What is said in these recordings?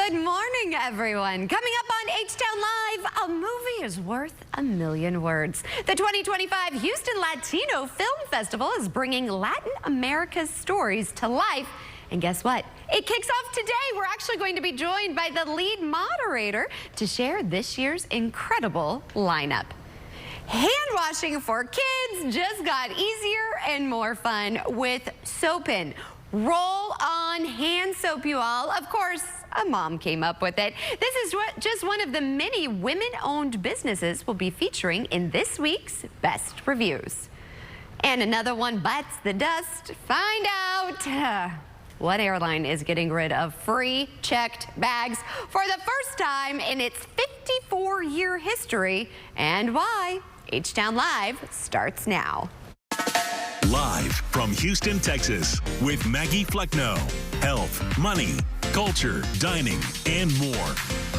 Good morning, everyone. Coming up on H-Town Live, a movie is worth a million words. The 2025 Houston Latino Film Festival is bringing Latin America's stories to life. And guess what? It kicks off today. We're actually going to be joined by the lead moderator to share this year's incredible lineup. Hand washing for kids just got easier and more fun with Soapin'. Roll on hand soap, you all. Of course, a mom came up with it. This is just one of the many women-owned businesses we'll be featuring in this week's Best Reviews. And another one bites the dust. Find out what airline is getting rid of free checked bags for the first time in its 54-year history, and why. H-Town Live starts now. Live from Houston, Texas, with Maggie Flecknoe. Health, money, culture, dining, and more.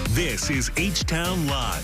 This is H-Town Live.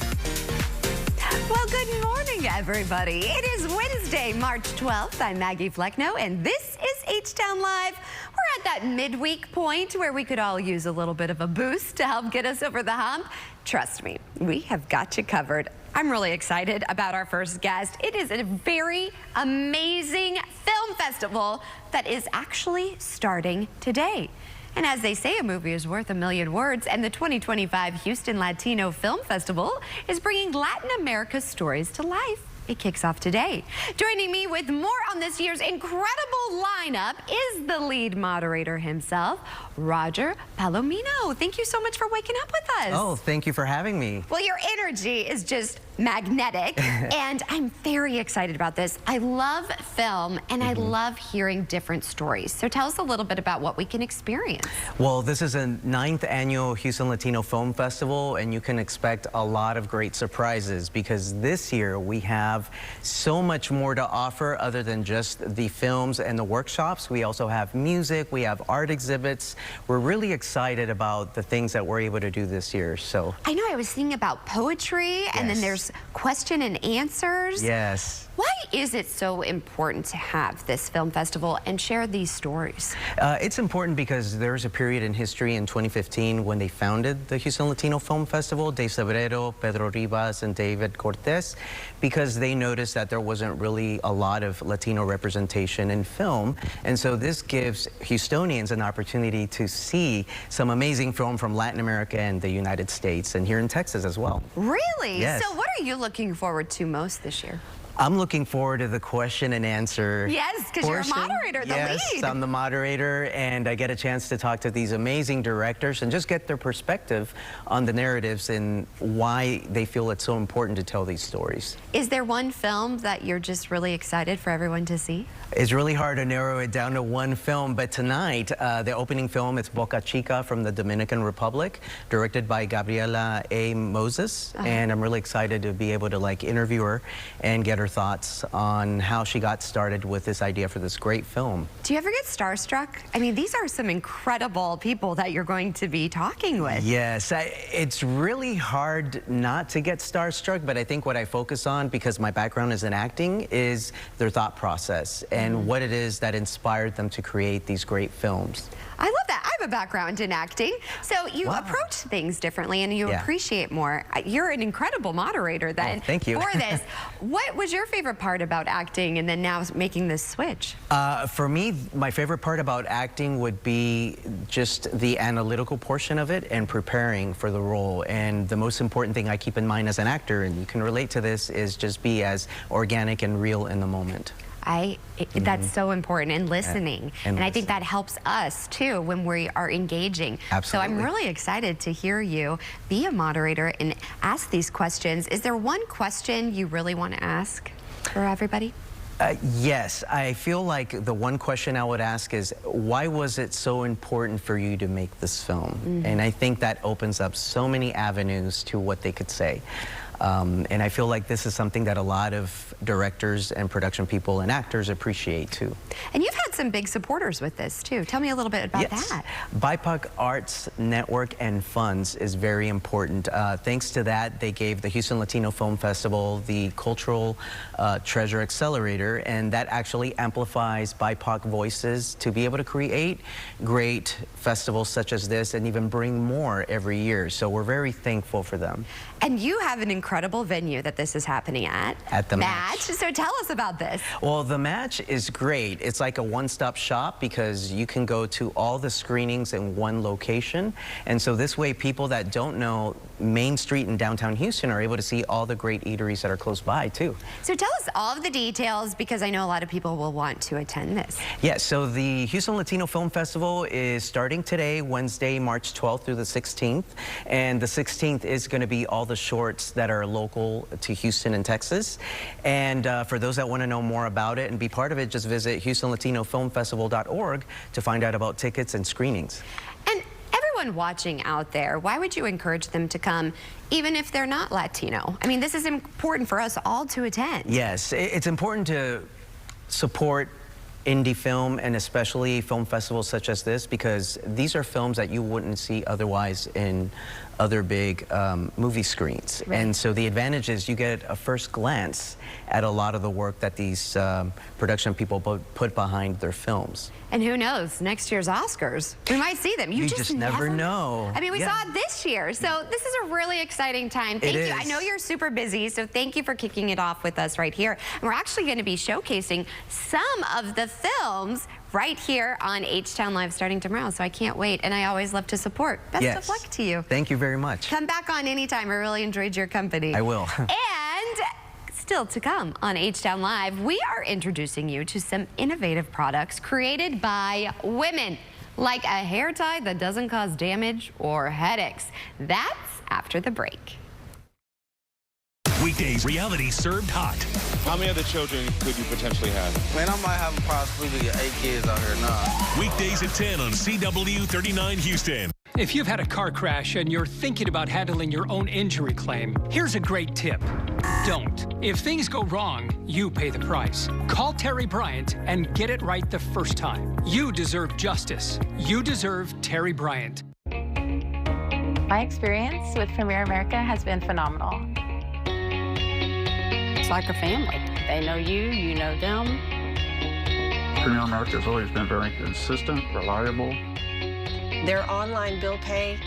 Well, good morning, everybody. It is Wednesday, March 12th. I'm Maggie Flecknoe, and this is H-Town Live. We're at that midweek point where we could all use a little bit of a boost to help get us over the hump. Trust me, we have got you covered. I'm really excited about our first guest. It is a very amazing film festival that is actually starting today. And as they say, a movie is worth a million words, and the 2025 Houston Latino Film Festival is bringing Latin America's stories to life. It kicks off today. Joining me with more on this year's incredible lineup is the lead moderator himself, Roger Palomino. Thank you so much for waking up with us. Oh, thank you for having me. Well, your energy is just magnetic, and I'm very excited about this. I love film, and I love hearing different stories. So tell us a little bit about what we can experience. Well, this is a 9th annual Houston Latino Film Festival, and you can expect a lot of great surprises because this year we have so much more to offer other than just the films and the workshops. We also have music, we have art exhibits. We're really excited about the things that we're able to do this year. So I know I was thinking about poetry, and then there's question and answers. Yes. Why is it so important to have this film festival and share these stories? It's important because there's a period in history in 2015 when they founded the Houston Latino Film Festival, Dave Sobrero, Pedro Rivas, and David Cortez, because they noticed that there wasn't really a lot of Latino representation in film. And so this gives Houstonians an opportunity to see some amazing film from Latin America and the United States, and here in Texas as well. Really? Yes. So what are you looking forward to most this year? I'm looking forward to the question and answer. Yes, because you're a moderator, the lead. Yes, I'm the moderator, and I get a chance to talk to these amazing directors and just get their perspective on the narratives and why they feel it's so important to tell these stories. Is there one film that you're just really excited for everyone to see? It's really hard to narrow it down to one film, but tonight, the opening film, it's Boca Chica from the Dominican Republic, directed by Gabriela A. Moses, and I'm really excited to be able to interview her and get her thoughts on how she got started with this idea for this great film. Do you ever get starstruck? I mean, these are some incredible people that you're going to be talking with. Yes, it's really hard not to get starstruck, but I think what I focus on, because my background is in acting, is their thought process and what it is that inspired them to create these great films. I love that. I have a background in acting, so you approach things differently and you appreciate more. You're an incredible moderator then. Thank you. For this. What was your favorite part about acting and then now making this switch? For me, my favorite part about acting would be just the analytical portion of it and preparing for the role. And the most important thing I keep in mind as an actor, and you can relate to this, is just be as organic and real in the moment. That's so important, and listening. And I think that helps us too when we are engaging. Absolutely. So I'm really excited to hear you be a moderator and ask these questions. Is there one question you really want to ask for everybody? Yes, I feel like the one question I would ask is, why was it so important for you to make this film? And I think that opens up so many avenues to what they could say. And I feel like this is something that a lot of directors and production people and actors appreciate too. And you've had some big supporters with this too. Tell me a little bit about that. BIPOC Arts Network and Funds is very important. Thanks to that, they gave the Houston Latino Film Festival the Cultural Treasure Accelerator, and that actually amplifies BIPOC voices to be able to create great festivals such as this and even bring more every year. So we're very thankful for them. And you have an incredible venue that this is happening at. At the Match. So tell us about this. Well, the Match is great. It's like a one-stop shop because you can go to all the screenings in one location. And so this way, people that don't know Main Street in downtown Houston are able to see all the great eateries that are close by too. So tell us all of the details, because I know a lot of people will want to attend this. Yeah, so the Houston Latino Film Festival is starting today, Wednesday, March 12th through the 16th. And the 16th is going to be all the shorts that are local to Houston and Texas. And for those that want to know more about it and be part of it, just visit HoustonLatinoFilmFestival.org to find out about tickets and screenings. And everyone watching out there, why would you encourage them to come, even if they're not Latino? I mean, this is important for us all to attend. Yes, it's important to support indie film, and especially film festivals such as this, because these are films that you wouldn't see otherwise in other big movie screens. Right. And so the advantage is you get a first glance at a lot of the work that these production people put behind their films. And who knows, next year's Oscars, we might see them. You just never know. I mean, we saw it this year, so this is a really exciting time. Thank you. I know you're super busy, so thank you for kicking it off with us right here. And we're actually going to be showcasing some of the films right here on H-Town Live starting tomorrow, so I can't wait. And I always love to support. Best of luck to you. Thank you very much. Come back on anytime. I really enjoyed your company. I will. And still to come on H-Town Live, we are introducing you to some innovative products created by women, like a hair tie that doesn't cause damage or headaches. That's after the break. Weekdays, reality served hot. How many other children could you potentially have? Man, I might have possibly 8 kids out here now. Weekdays at 10 on CW 39 Houston. If you've had a car crash and you're thinking about handling your own injury claim, here's a great tip. Don't. If things go wrong, you pay the price. Call Terry Bryant and get it right the first time. You deserve justice. You deserve Terry Bryant. My experience with Premier America has been phenomenal. It's like a family. They know you, you know them. Premier America has always been very consistent, reliable. Their online bill pay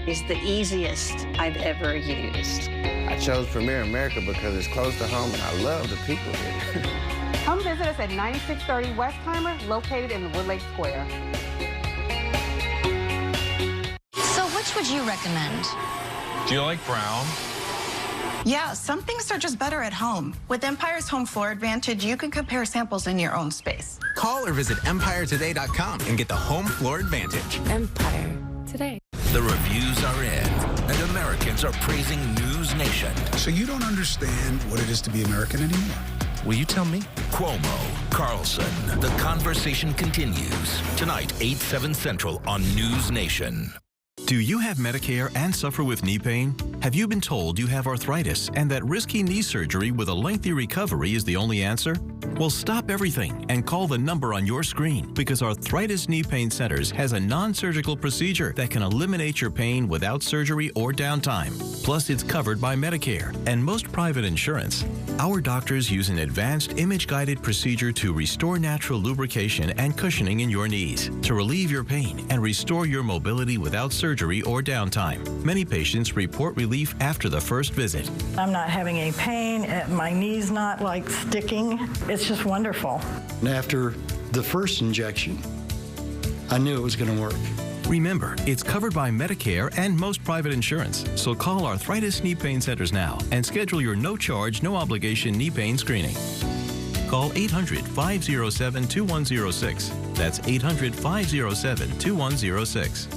is the easiest I've ever used. I chose Premier America because it's close to home and I love the people here. Come visit us at 9630 Westheimer, located in Woodlake Square. So which would you recommend? Do you like brown? Yeah, some things are just better at home. With Empire's Home Floor Advantage, you can compare samples in your own space. Call or visit EmpireToday.com and get the Home Floor Advantage. Empire Today. The reviews are in, and Americans are praising News Nation. So you don't understand what it is to be American anymore? Will you tell me? Cuomo, Carlson, the conversation continues. Tonight, 8/7 Central on News Nation. Do you have Medicare and suffer with knee pain? Have you been told you have arthritis and that risky knee surgery with a lengthy recovery is the only answer? Well, stop everything and call the number on your screen, because Arthritis Knee Pain Centers has a non-surgical procedure that can eliminate your pain without surgery or downtime. Plus, it's covered by Medicare and most private insurance. Our doctors use an advanced image-guided procedure to restore natural lubrication and cushioning in your knees, to relieve your pain and restore your mobility without surgery or downtime. Many patients report relief after the first visit. I'm not having any pain. My knee's not like sticking. It's just wonderful. And after the first injection, I knew it was going to work. Remember, it's covered by Medicare and most private insurance. So call Arthritis Knee Pain Centers now and schedule your no-charge, no-obligation knee pain screening. Call 800-507-2106. That's 800-507-2106.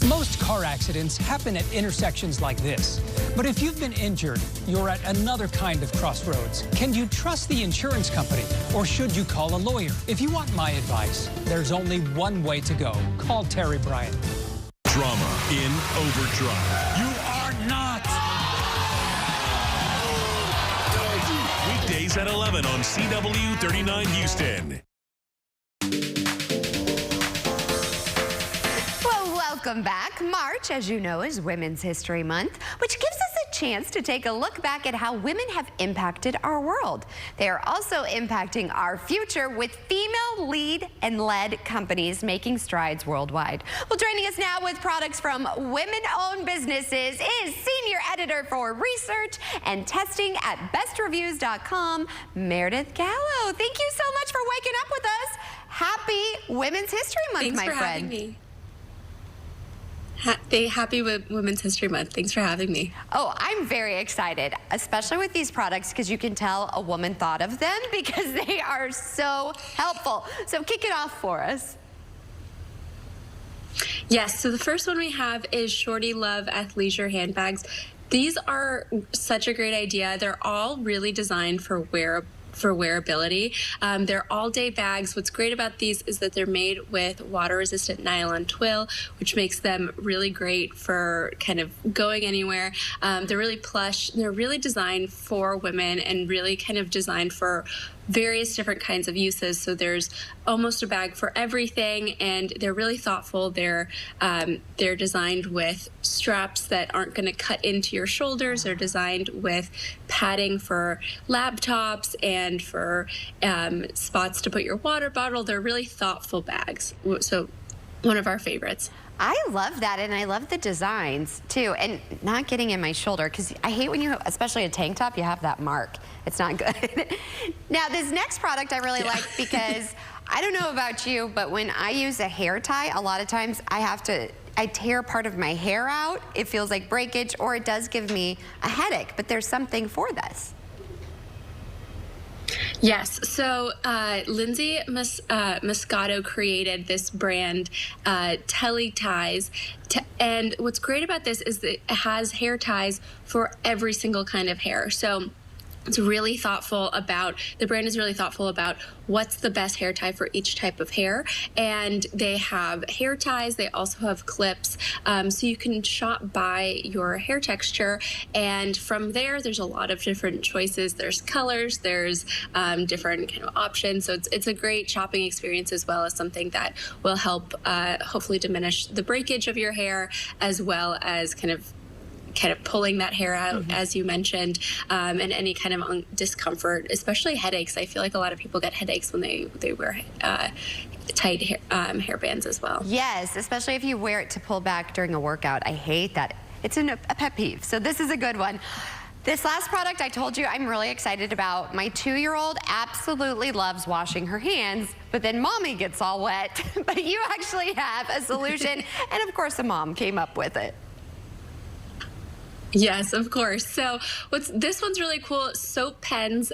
Most car accidents happen at intersections like this. But if you've been injured, you're at another kind of crossroads. Can you trust the insurance company, or should you call a lawyer? If you want my advice, there's only one way to go. Call Terry Bryant. Drama in overdrive. You are not at 11 on CW 39 Houston. Welcome back. March, as you know, is Women's History Month, which gives us a chance to take a look back at how women have impacted our world. They are also impacting our future with female lead and led companies making strides worldwide. Well, joining us now with products from women-owned businesses is Senior Editor for Research and Testing at BestReviews.com, Meredith Gallo. Thank you so much for waking up with us. Happy Women's History Month, my friend. Thanks for having me. Happy Women's History Month. Thanks for having me. Oh, I'm very excited, especially with these products, because you can tell a woman thought of them because they are so helpful. So kick it off for us. Yes, so the first one we have is Shorty Love Athleisure handbags. These are such a great idea. They're all really designed for wearability. They're all-day bags. What's great about these is that they're made with water-resistant nylon twill, which makes them really great for kind of going anywhere. They're really plush. They're really designed for women and really kind of designed for various different kinds of uses. So there's almost a bag for everything, and they're really thoughtful. They're designed with straps that aren't going to cut into your shoulders. They're designed with padding for laptops and for spots to put your water bottle. They're really thoughtful bags. So one of our favorites. I love that, and I love the designs too, and not getting in my shoulder, because I hate when you, especially a tank top, you have that mark. It's not good. Now, this next product I really like, because I don't know about you, but when I use a hair tie, a lot of times I tear part of my hair out. It feels like breakage, or it does give me a headache, but there's something for this. Yes, so Lindsay Moscato created this brand, Telly Ties, and what's great about this is that it has hair ties for every single kind of hair. So it's really thoughtful about, the brand is really thoughtful about what's the best hair tie for each type of hair. And they have hair ties, they also have clips. So you can shop by your hair texture. And from there, there's a lot of different choices. There's colors, there's different kind of options. So it's a great shopping experience, as well as something that will help hopefully diminish the breakage of your hair, as well as kind of pulling that hair out, as you mentioned, and any kind of discomfort, especially headaches. I feel like a lot of people get headaches when they wear tight hair bands as well. Yes, especially if you wear it to pull back during a workout. I hate that. It's a pet peeve, so this is a good one. This last product I told you I'm really excited about. My 2-year-old absolutely loves washing her hands, but then mommy gets all wet. But you actually have a solution, and of course a mom came up with it. Yes, of course. So this one's really cool. Soap pens.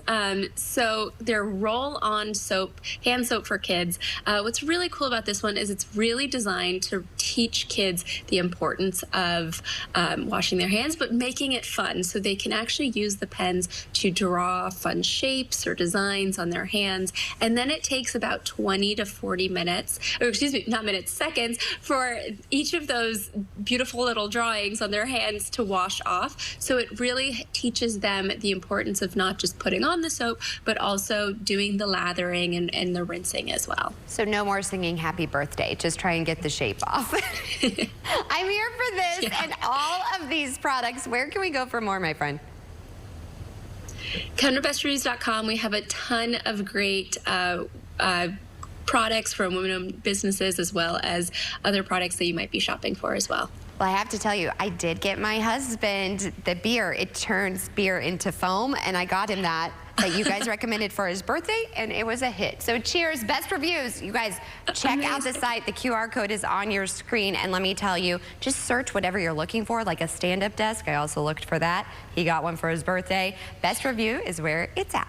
So they're roll-on soap, hand soap for kids. What's really cool about this one is it's really designed to teach kids the importance of washing their hands, but making it fun. So they can actually use the pens to draw fun shapes or designs on their hands. And then it takes about 20 to 40 minutes, or excuse me, not minutes, seconds, for each of those beautiful little drawings on their hands to wash off. So it really teaches them the importance of not just putting on the soap, but also doing the lathering and the rinsing as well. So no more singing happy birthday, just try and get the shape off. I'm here for this and all of these products. Where can we go for more, my friend? Come to bestreviews.com. We have a ton of great products from women-owned businesses, as well as other products that you might be shopping for as well. Well, I have to tell you, I did get my husband the beer. It turns beer into foam, and I got him that you guys recommended for his birthday, and it was a hit. So cheers, Best Reviews. You guys, check out the site. The QR code is on your screen, and let me tell you, just search whatever you're looking for, like a stand-up desk. I also looked for that. He got one for his birthday. Best Review is where it's at.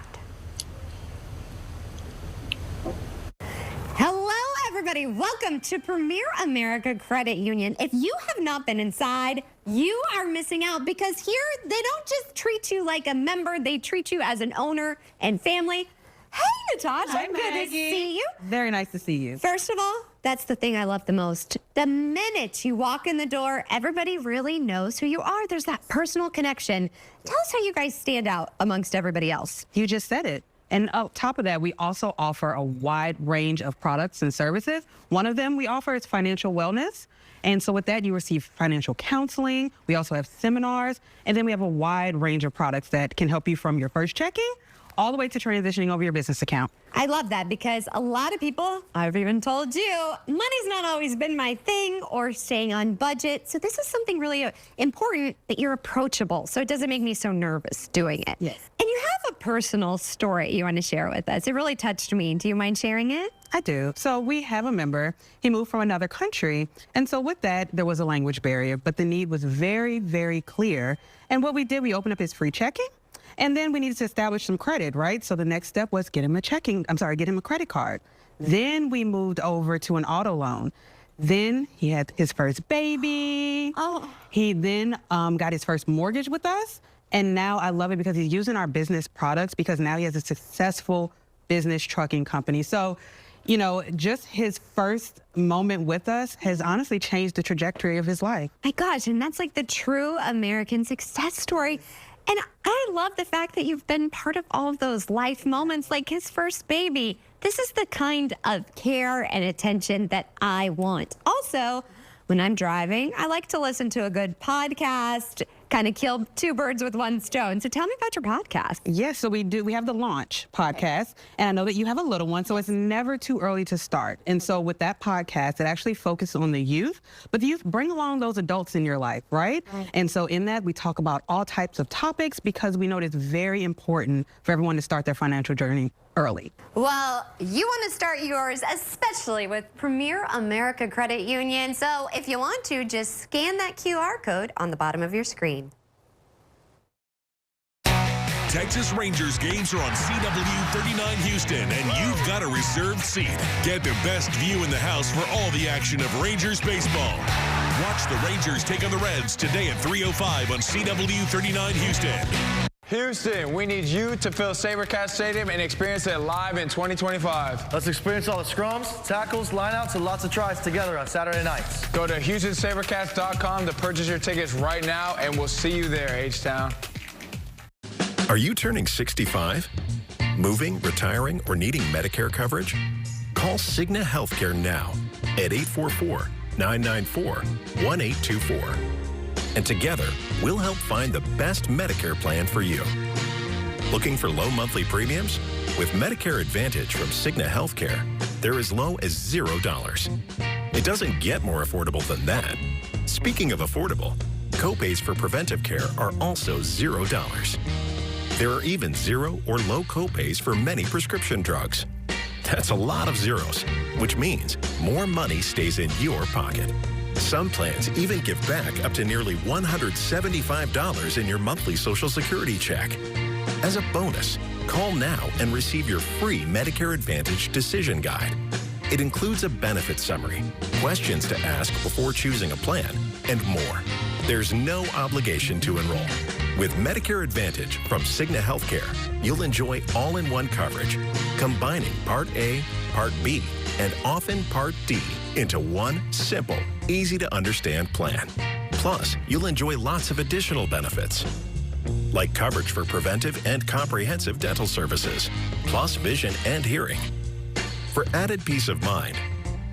Hello, everybody. Welcome to Premier America Credit Union. If you have not been inside, you are missing out, because here they don't just treat you like a member, they treat you as an owner and family. Hey, Natasha. Hi, Good to see you. Very nice to see you. First of all, that's the thing I love the most. The minute you walk in the door, everybody really knows who you are. There's that personal connection. Tell us how you guys stand out amongst everybody else. You just said it. And on top of that, we also offer a wide range of products and services. One of them we offer is financial wellness. And so with that, you receive financial counseling. We also have seminars. And then we have a wide range of products that can help you from your first checking all the way to transitioning over your business account. I love that because a lot of people, I've even told you, money's not always been my thing or staying on budget. So this is something really important that you're approachable. So it doesn't make me so nervous doing it. Yes. And you have a personal story you want to share with us. It really touched me. Do you mind sharing it? I do. So we have a member, he moved from another country. And so with that, there was a language barrier, but the need was very, very clear. And what we did, we opened up his free checking. And then we needed to establish some credit, right? So the next step was get him a credit card. Then we moved over to an auto loan. Then he had his first baby. Oh. He then got his first mortgage with us. And now I love it because he's using our business products because now he has a successful business trucking company. So, you know, just his first moment with us has honestly changed the trajectory of his life. My gosh, and that's like the true American success story. And I love the fact that you've been part of all of those life moments, like his first baby. This is the kind of care and attention that I want. Also, when I'm driving, I like to listen to a good podcast, kind of kill two birds with one stone. So tell me about your podcast. Yes, so we do. We have the Launch podcast, and I know that you have a little one, so it's never too early to start. And so with that podcast, it actually focuses on the youth, but the youth bring along those adults in your life, right? And so in that, we talk about all types of topics because we know it's very important for everyone to start their financial journey early. Well, you want to start yours, especially with Premier America Credit Union. So if you want to, just scan that QR code on the bottom of your screen. Texas Rangers games are on CW39 Houston, and you've got a reserved seat. Get the best view in the house for all the action of Rangers baseball. Watch the Rangers take on the Reds today at 3:05 on CW39 Houston. Houston, we need you to fill SaberCat Stadium and experience it live in 2025. Let's experience all the scrums, tackles, lineouts, and lots of tries together on Saturday nights. Go to HoustonSaberCats.com to purchase your tickets right now, and we'll see you there, H-Town. Are you turning 65? Moving, retiring, or needing Medicare coverage? Call Cigna Healthcare now at 844-994-1824. And together, we'll help find the best Medicare plan for you. Looking for low monthly premiums? With Medicare Advantage from Cigna Healthcare, they're as low as $0. It doesn't get more affordable than that. Speaking of affordable, copays for preventive care are also $0. There are even zero or low copays for many prescription drugs. That's a lot of zeros, which means more money stays in your pocket. Some plans even give back up to nearly $175 in your monthly Social Security check. As a bonus, call now and receive your free Medicare Advantage Decision Guide. It includes a benefit summary, questions to ask before choosing a plan, and more. There's no obligation to enroll. With Medicare Advantage from Cigna Healthcare, you'll enjoy all-in-one coverage, combining Part A, Part B, and often Part D into one simple, easy-to-understand plan. Plus, you'll enjoy lots of additional benefits, like coverage for preventive and comprehensive dental services, plus vision and hearing. For added peace of mind,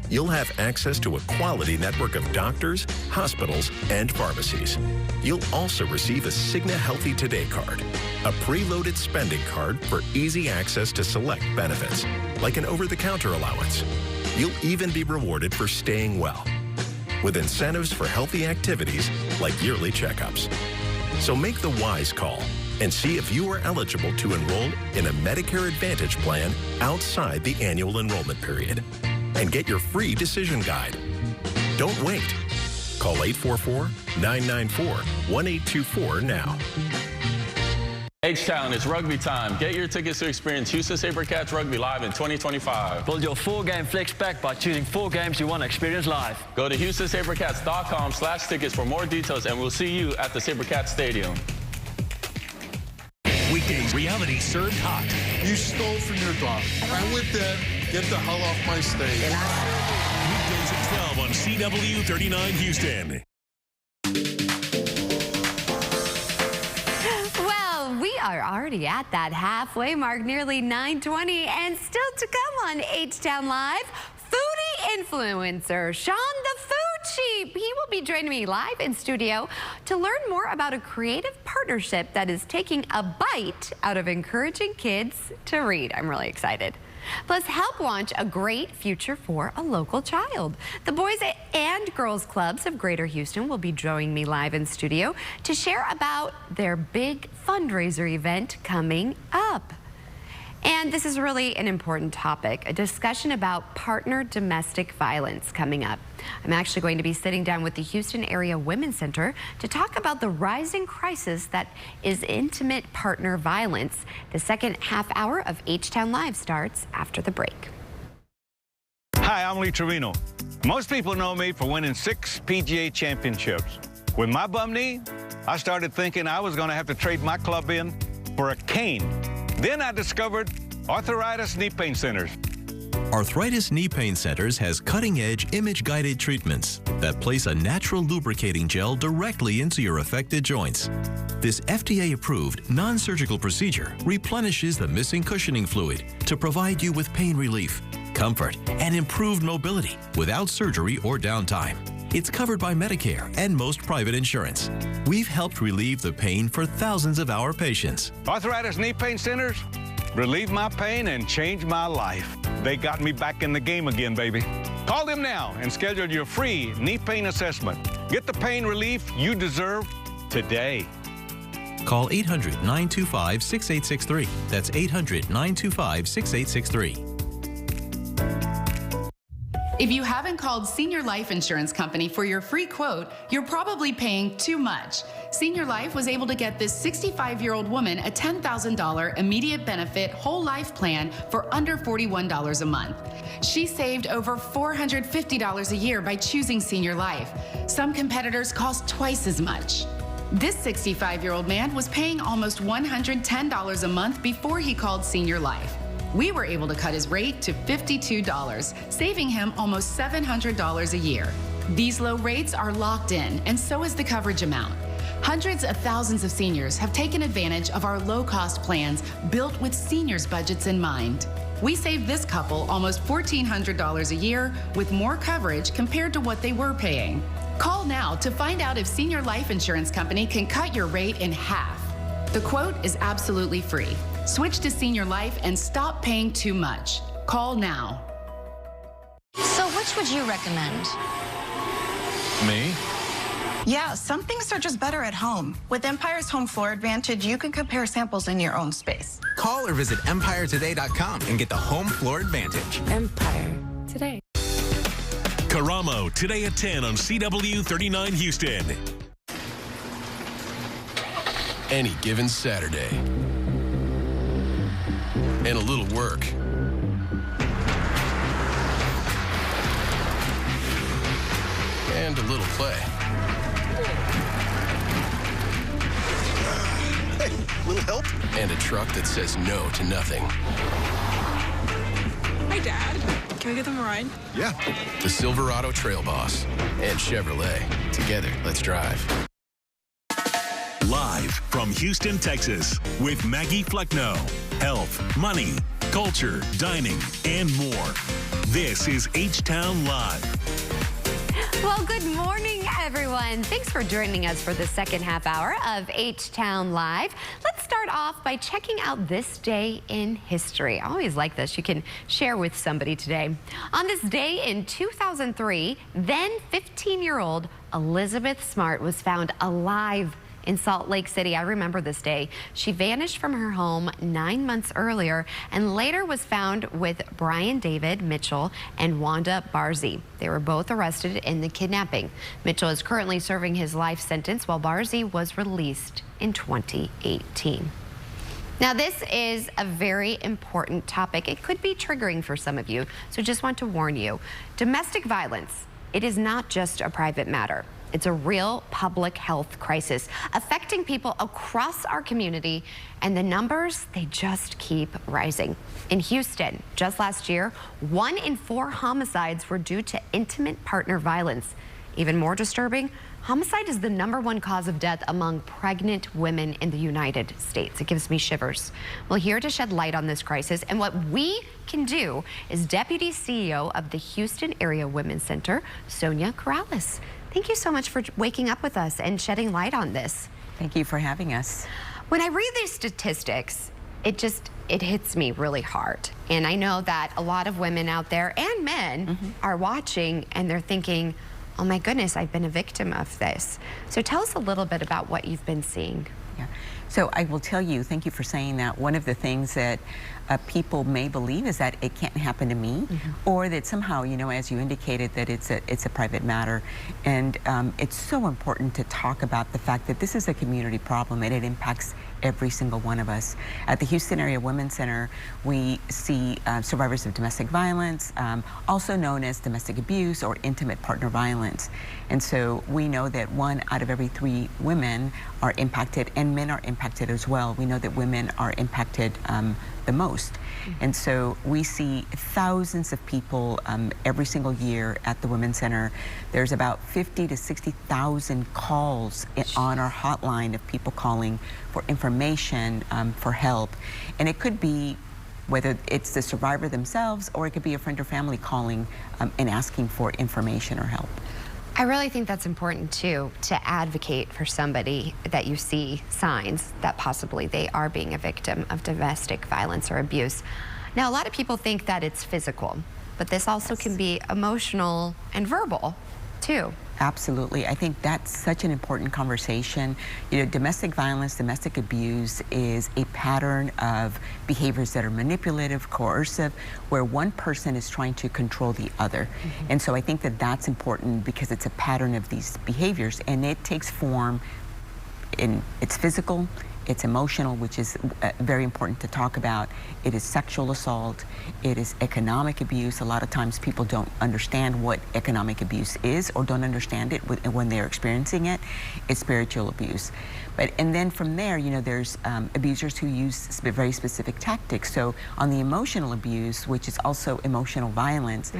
you'll have access to a quality network of doctors, hospitals, and pharmacies. You'll also receive a Cigna Healthy Today card, a preloaded spending card for easy access to select benefits, like an over-the-counter allowance. You'll even be rewarded for staying well, with incentives for healthy activities like yearly checkups. So make the wise call and see if you are eligible to enroll in a Medicare Advantage plan outside the annual enrollment period. And get your free decision guide. Don't wait. Call 844-994-1824 now. H-Town, it's rugby time. Get your tickets to experience Houston SaberCats rugby live in 2025. Build your 4-game flex pack by choosing 4 games you want to experience live. Go to HoustonSaberCats.com/tickets for more details, and we'll see you at the SaberCats Stadium. Weekdays, reality served hot. You stole from your daughter. I went there, get the hell off my stage. CW39 Houston. Well, we are already at that halfway mark, nearly 9:20, and still to come on H-Town Live, foodie influencer Sean the Food Sheep. He will be joining me live in studio to learn more about a creative partnership that is taking a bite out of encouraging kids to read. I'm really excited. Plus, help launch a great future for a local child. The Boys and Girls Clubs of Greater Houston will be joining me live in studio to share about their big fundraiser event coming up. And this is really an important topic, a discussion about partner domestic violence coming up. I'm actually going to be sitting down with the Houston Area Women's Center to talk about the rising crisis that is intimate partner violence. The second half hour of H-Town Live starts after the break. Hi, I'm Lee Trevino. Most people know me for winning 6 PGA championships. With my bum knee, I started thinking I was going to have to trade my club in for a cane. Then I discovered Arthritis Knee Pain Centers. Arthritis Knee Pain Centers has cutting-edge image-guided treatments that place a natural lubricating gel directly into your affected joints. This FDA-approved, non-surgical procedure replenishes the missing cushioning fluid to provide you with pain relief, comfort, and improved mobility without surgery or downtime. It's covered by Medicare and most private insurance. We've helped relieve the pain for thousands of our patients. Arthritis Knee Pain Centers relieve my pain and change my life. They got me back in the game again, baby. Call them now and schedule your free knee pain assessment. Get the pain relief you deserve today. Call 800-925-6863. That's 800-925-6863. If you haven't called Senior Life Insurance Company for your free quote, you're probably paying too much. Senior Life was able to get this 65-year-old woman a $10,000 immediate benefit whole life plan for under $41 a month. She saved over $450 a year by choosing Senior Life. Some competitors cost twice as much. This 65-year-old man was paying almost $110 a month before he called Senior Life. We were able to cut his rate to $52, saving him almost $700 a year. These low rates are locked in, and so is the coverage amount. Hundreds of thousands of seniors have taken advantage of our low-cost plans built with seniors' budgets in mind. We saved this couple almost $1,400 a year with more coverage compared to what they were paying. Call now to find out if Senior Life Insurance Company can cut your rate in half. The quote is absolutely free. Switch to Senior Life and stop paying too much. Call now. So which would you recommend? Me? Yeah, some things are just better at home. With Empire's Home Floor Advantage, you can compare samples in your own space. Call or visit EmpireToday.com and get the home floor advantage. Empire Today. Karamo, today at 10 on CW39 Houston. Any given Saturday. And a little work. And a little play. Hey, little help? And a truck that says no to nothing. Hi, Dad. Can we get them a ride? Yeah. The Silverado Trail Boss and Chevrolet. Together, let's drive. Live from Houston, Texas, with Maggie Flecknoe. Health, money, culture, dining, and more. This is H-Town Live. Well, good morning, everyone. Thanks for joining us for the second half hour of H-Town Live. Let's start off by checking out this day in history. I always like this. You can share with somebody today. On this day in 2003, then 15-year-old Elizabeth Smart was found alive in Salt Lake City. I remember this day. She vanished from her home 9 months earlier and later was found with Brian David Mitchell and Wanda Barzee. They were both arrested in the kidnapping. Mitchell is currently serving his life sentence while Barzee was released in 2018. Now, this is a very important topic. It could be triggering for some of you, so just want to warn you. Domestic violence, it is not just a private matter. It's a real public health crisis affecting people across our community, and the numbers, they just keep rising. In Houston, just last year, 1 in 4 homicides were due to intimate partner violence. Even more disturbing, homicide is the #1 cause of death among pregnant women in the United States. It gives me shivers. Well, here to shed light on this crisis and what we can do is Deputy CEO of the Houston Area Women's Center, Sonia Corrales. Thank you so much for waking up with us and shedding light on this. Thank you for having us. When I read these statistics, it hits me really hard. And I know that a lot of women out there and men are watching and they're thinking, oh my goodness, I've been a victim of this. So tell us a little bit about what you've been seeing. Yeah. So I will tell you, thank you for saying that. One of the things that people may believe is that it can't happen to me, or that somehow, you know, as you indicated, that it's a private matter. And it's so important to talk about the fact that this is a community problem and it impacts every single one of us. At the Houston Area Women's Center, we see survivors of domestic violence, also known as domestic abuse or intimate partner violence. And so we know that 1 out of every 3 women are impacted, and men are impacted as well. We know that women are impacted the most. And so we see thousands of people every single year at the Women's Center. There's about 50 to 60,000 calls on our hotline of people calling for information, for help. And it could be whether it's the survivor themselves, or it could be a friend or family calling and asking for information or help. I really think that's important too, to advocate for somebody that you see signs that possibly they are being a victim of domestic violence or abuse. Now, a lot of people think that it's physical, but this also can be emotional and verbal too. Absolutely. I think that's such an important conversation. You know, domestic violence, domestic abuse is a pattern of behaviors that are manipulative, coercive, where one person is trying to control the other. And so I think that that's important because it's a pattern of these behaviors, and it takes form in it's physical, it's emotional, which is very important to talk about. It is sexual assault. It is economic abuse. A lot of times people don't understand what economic abuse is, or don't understand it when they're experiencing it. It's spiritual abuse. And then from there, you know, there's abusers who use very specific tactics. So on the emotional abuse, which is also emotional violence,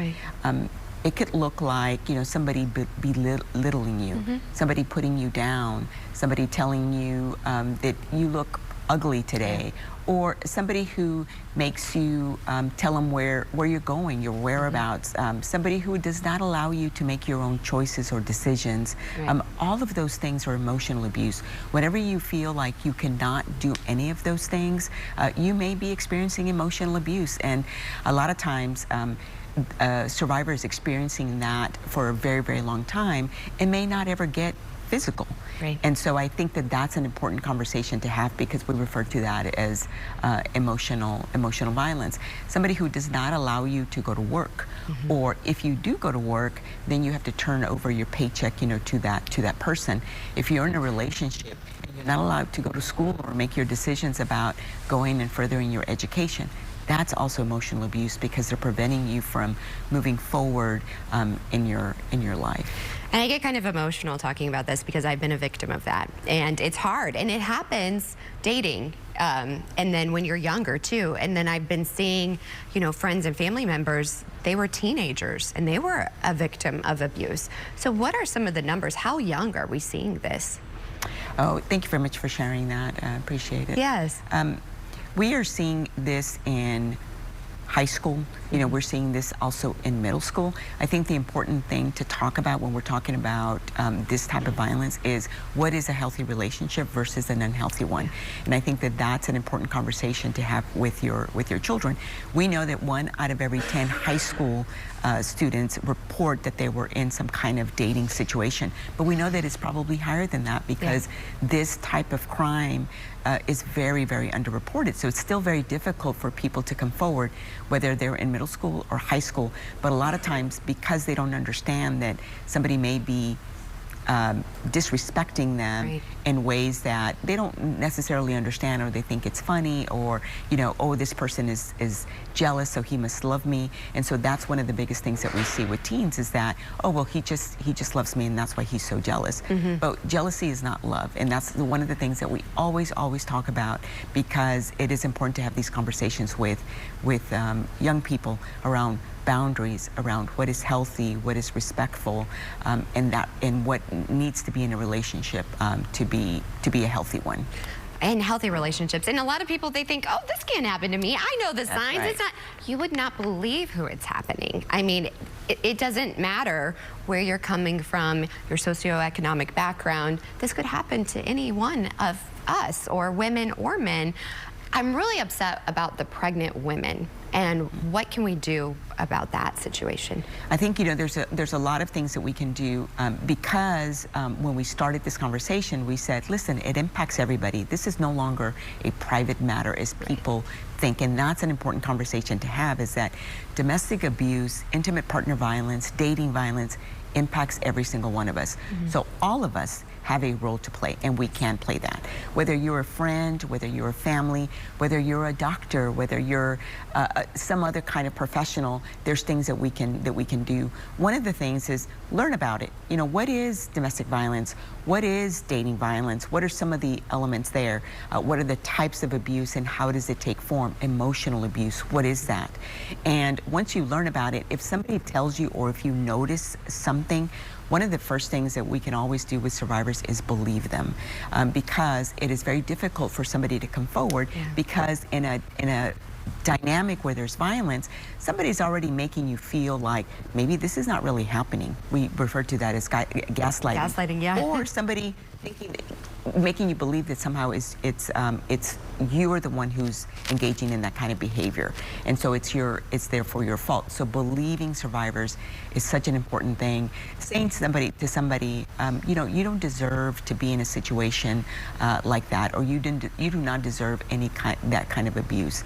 it could look like, you know, somebody belittling you, somebody putting you down, somebody telling you that you look ugly today, or somebody who makes you tell them where you're going, your whereabouts, somebody who does not allow you to make your own choices or decisions. All of those things are emotional abuse. Whenever you feel like you cannot do any of those things, you may be experiencing emotional abuse. And a lot of times, survivors experiencing that for a very, very long time, it may not ever get physical. And so I think that that's an important conversation to have, because we refer to that as emotional violence. Somebody who does not allow you to go to work, or if you do go to work, then you have to turn over your paycheck, you know, to that person. If you're in a relationship and you're not allowed to go to school or make your decisions about going and furthering your education, that's also emotional abuse, because they're preventing you from moving forward in your life. And I get kind of emotional talking about this because I've been a victim of that. And it's hard, and it happens dating, and then when you're younger too. And then I've been seeing, you know, friends and family members, they were teenagers and they were a victim of abuse. So what are some of the numbers? How young are we seeing this? Oh, thank you very much for sharing that. I appreciate it. Yes. We are seeing this in high school. You know, we're seeing this also in middle school. I think the important thing to talk about when we're talking about this type of violence is what is a healthy relationship versus an unhealthy one. And I think that that's an important conversation to have with your children. We know that 1 out of every 10 high school students report that they were in some kind of dating situation. But we know that it's probably higher than that, because this type of crime is very, very underreported. So it's still very difficult for people to come forward, whether they're in middle school or high school. But a lot of times, because they don't understand that somebody may be disrespecting them in ways that they don't necessarily understand, or they think it's funny, or, you know, oh, this person is jealous, so he must love me. And so that's one of the biggest things that we see with teens, is that, oh, well, he just loves me, and that's why he's so jealous. But jealousy is not love, and that's one of the things that we always talk about, because it is important to have these conversations with young people around boundaries, around what is healthy, what is respectful, and what needs to be in a relationship to be a healthy one. And healthy relationships. And a lot of people, they think, oh, this can't happen to me. I know the signs. Right. It's not. You would not believe who it's happening. I mean, it doesn't matter where you're coming from, your socioeconomic background. This could happen to any one of us, or women or men. I'm really upset about the pregnant women, and what can we do about that situation? I think, you know, there's a lot of things that we can do, because when we started this conversation, we said, listen, it impacts everybody. This is no longer a private matter as people think, and that's an important conversation to have, is that domestic abuse, intimate partner violence, dating violence impacts every single one of us. So all of us have a role to play, and we can play that. Whether you're a friend, whether you're a family, whether you're a doctor, whether you're some other kind of professional, there's things that we can do. One of the things is learn about it. You know, what is domestic violence? What is dating violence? What are some of the elements there? What are the types of abuse, and how does it take form? Emotional abuse, what is that? And once you learn about it, if somebody tells you, or if you notice something, one of the first things that we can always do with survivors is believe them, because it is very difficult for somebody to come forward, because in a dynamic where there's violence, somebody's already making you feel like maybe this is not really happening. We refer to that as gaslighting. Gaslighting, yeah. Or somebody making you believe that somehow it's you are the one who's engaging in that kind of behavior, and so it's therefore your fault. So believing survivors is such an important thing. Saying to somebody, you know, you don't deserve to be in a situation like that, or you do not deserve that kind of abuse.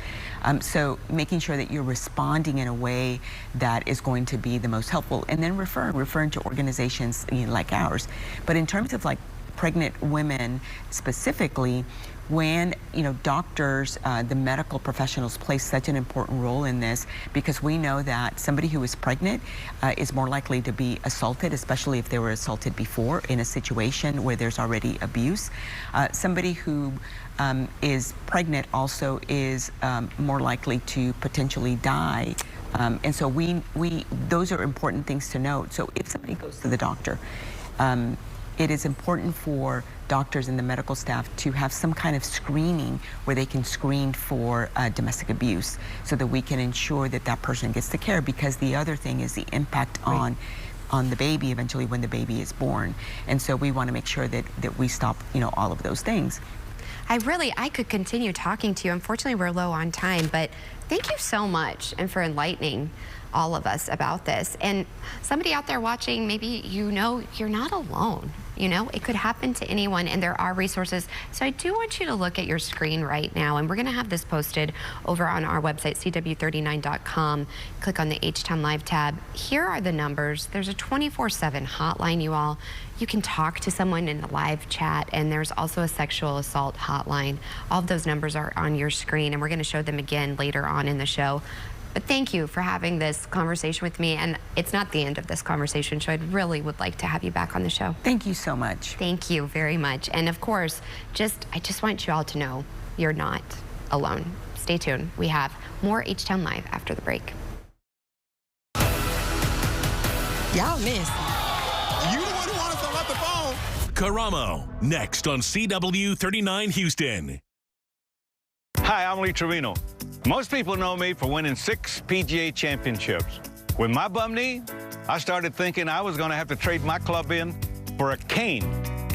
So making sure that you're responding in a way that is going to be the most helpful, and then referring to organizations, you know, like ours. But in terms of like pregnant women specifically, when, you know, doctors, the medical professionals play such an important role in this, because we know that somebody who is pregnant is more likely to be assaulted, especially if they were assaulted before in a situation where there's already abuse. Somebody who is pregnant also is more likely to potentially die. And so those are important things to note. So if somebody goes to the doctor, it is important for doctors and the medical staff to have some kind of screening where they can screen for domestic abuse, so that we can ensure that that person gets the care, because the other thing is the impact on the baby eventually when the baby is born. And so we want to make sure that we stop, you know, all of those things. I could continue talking to you. Unfortunately, we're low on time, but thank you so much, and for enlightening all of us about this. And somebody out there watching, maybe you know you're not alone. You know, it could happen to anyone, and there are resources. So I do want you to look at your screen right now, and we're going to have this posted over on our website, CW39.com. Click on the H-Town Live tab. Here are the numbers. There's a 24/7 hotline, you all. You can talk to someone in the live chat, and there's also a sexual assault hotline. All of those numbers are on your screen, and we're going to show them again later on in the show. But thank you for having this conversation with me, and it's not the end of this conversation, so I really would like to have you back on the show. Thank you so much. Thank you very much. And of course, I just want you all to know you're not alone. Stay tuned. We have more H-Town Live after the break. Y'all miss. You the one who wanted to let the phone. Karamo, next on CW39 Houston. Hi, I'm Lee Trevino. Most people know me for winning 6 PGA championships. With my bum knee, I started thinking I was going to have to trade my club in for a cane.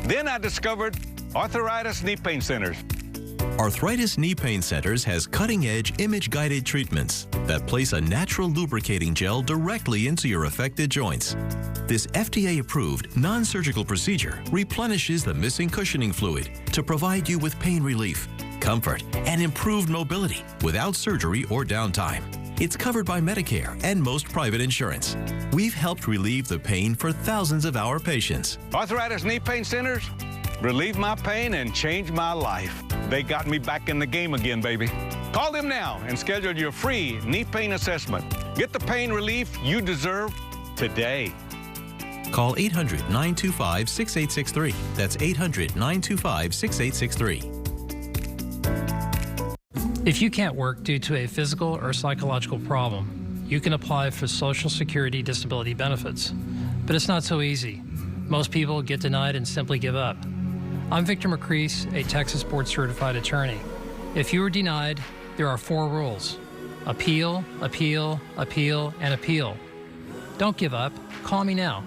Then I discovered Arthritis Knee Pain Centers. Arthritis Knee Pain Centers has cutting-edge image-guided treatments that place a natural lubricating gel directly into your affected joints. This FDA-approved, non-surgical procedure replenishes the missing cushioning fluid to provide you with pain relief, comfort, and improved mobility without surgery or downtime. It's covered by Medicare and most private insurance. We've helped relieve the pain for thousands of our patients. Arthritis Knee Pain Centers relieve my pain and change my life. They got me back in the game again, baby. Call them now and schedule your free knee pain assessment. Get the pain relief you deserve today. Call 800-925-6863. That's 800-925-6863. If you can't work due to a physical or psychological problem, you can apply for Social Security disability benefits. But it's not so easy. Most people get denied and simply give up. I'm Victor McCrease, a Texas board certified attorney. If you are denied, there are 4 rules: appeal, appeal, appeal, and appeal. Don't give up. Call me now.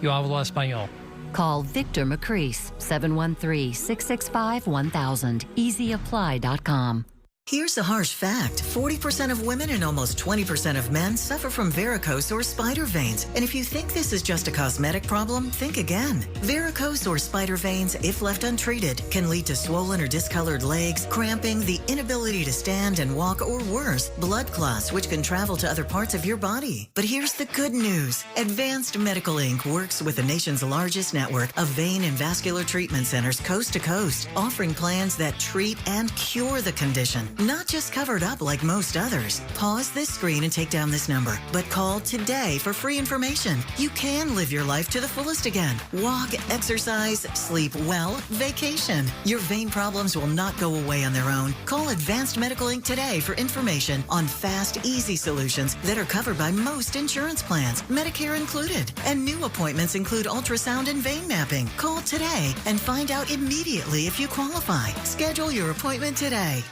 Yo hablo español. Call Victor McCrease, 713-665-1000, easyapply.com. Here's a harsh fact. 40% of women and almost 20% of men suffer from varicose or spider veins. And if you think this is just a cosmetic problem, think again. Varicose or spider veins, if left untreated, can lead to swollen or discolored legs, cramping, the inability to stand and walk, or worse, blood clots, which can travel to other parts of your body. But here's the good news. Advanced Medical Inc. works with the nation's largest network of vein and vascular treatment centers coast to coast, offering plans that treat and cure the condition. Not just covered up like most others. Pause this screen and take down this number, but call today for free information. You can live your life to the fullest again. Walk, exercise, sleep well, vacation. Your vein problems will not go away on their own. Call Advanced Medical Inc. today for information on fast, easy solutions that are covered by most insurance plans, Medicare included. And new appointments include ultrasound and vein mapping. Call today and find out immediately if you qualify. Schedule your appointment today.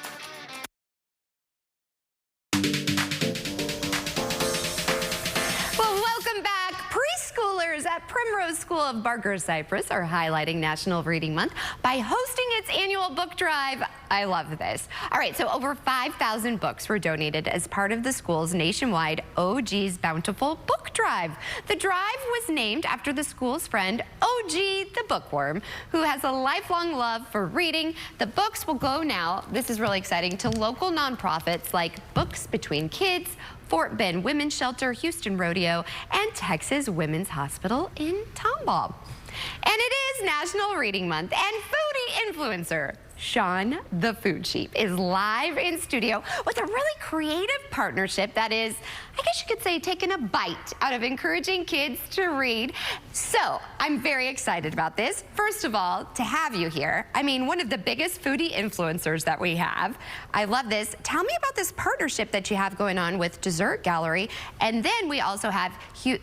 At Primrose School of Barker Cypress are highlighting National Reading Month by hosting its annual book drive. I love this. All right, so over 5,000 books were donated as part of the school's nationwide OG's Bountiful Book Drive. The drive was named after the school's friend, OG the Bookworm, who has a lifelong love for reading. The books will go now, this is really exciting, to local nonprofits like Books Between Kids, Fort Bend Women's Shelter, Houston Rodeo, and Texas Women's Hospital in Tomball. And it is National Reading Month, and foodie influencer Sean the Food Sheep is live in studio with a really creative partnership that is, I guess you could say, taking a bite out of encouraging kids to read. So I'm very excited about this. First of all, to have you here. I mean, one of the biggest foodie influencers that we have. I love this. Tell me about this partnership that you have going on with Dessert Gallery. And then we also have